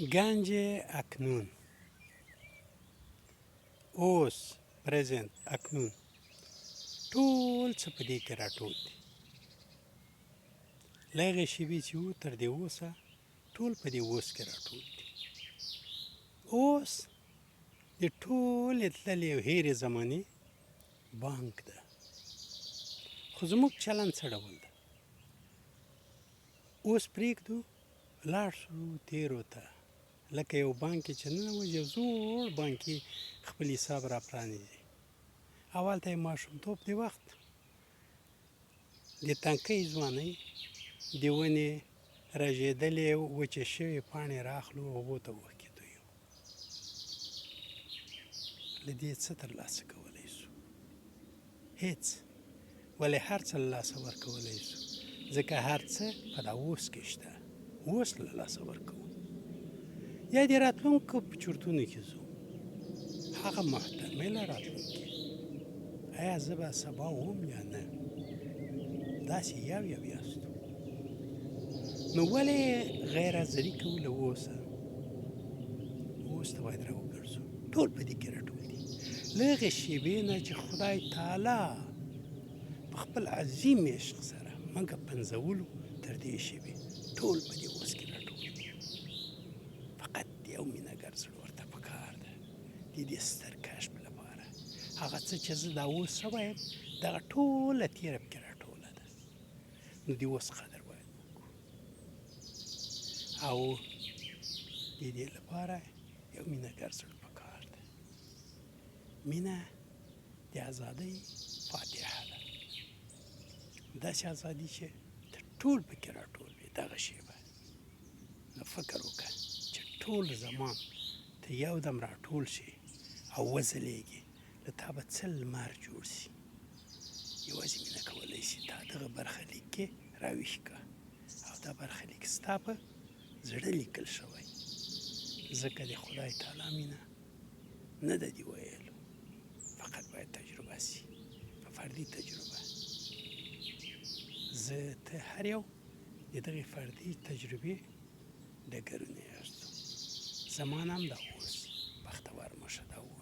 گنج اکنون اوس پرزنت اکنون ټول څه په دې کې راټول دي. له هغې شېبې چې و تر دې اوسه ټول په دې اوس کې راټول دي. اوس د ټولې تللې او هېرې زمانې بانک ده. خو زموږ چلند څه ډول ده؟ اوس پرېږدو لاړ شو تېرو ته، لکه یو بانک کې چې ننوځي یو زوړ بانک کې خپل حساب را پرانیزي. اول ته یې ماشومتوب د وخت د تنکۍ ځوانۍ د ونې رژېدلې وچې شوې پاڼې رااخلو او اوبو ته اوښکې تویو. له دې څه ترلاسه کولی شو؟ هېڅ. ولې هر څه له لاسه ورکولی شو؟ ځکه هر څه په دا اوس کې شته. اوس له لاسه ورکوو. یا د راتلونکو په چورتونو کې ځو، هغه محتمله راتلونکې، آیا زه به سبا وم یا نه؟ داسې یو یاستو. نو ولې غیر حاضري کوو له اوسه؟ اوس ته باید راوګرځو. ټول په دې کې راټول دي. له هغې شېبې نه چې خدای تعالی په خپل عظیم عشق سره موږ پنځولو تر دې شېبې ټول په دې اوس کې راټول دي. فقط یو مینهګر زړه ورته پکار ده د دې ستر کشف لپاره. هغه څه چې زه دا اوس څه وایم دغه ټوله تېره پکې راټوله ده. نو د اوس قدر باید وکړو او د دې لپاره یو مینهګر زړه پکار ده. مینه د ازادۍ فاتحه ده. داسې ازادي چې ته ټول پکې راټول وي دغه شېبه. نو فکر وکړه چې ټول زمان ته یو دم راټول شي او وځلېږي، له تا به څه لمر جوړ شي. یوازې مینه کولی شي تا دغه برخلیک کې راویښ کړه او دا برخلیک ستا په زړه لیکل شوی. ځکه د خدای تعالی مینه نه ده دې ویلو، فقط باید تجربه شي، په فردي تجربه. زه ته هر یو د دغې فردي تجربې ډګرونه یاستو. زما نام دا اوس بختور مو شه دا اوس.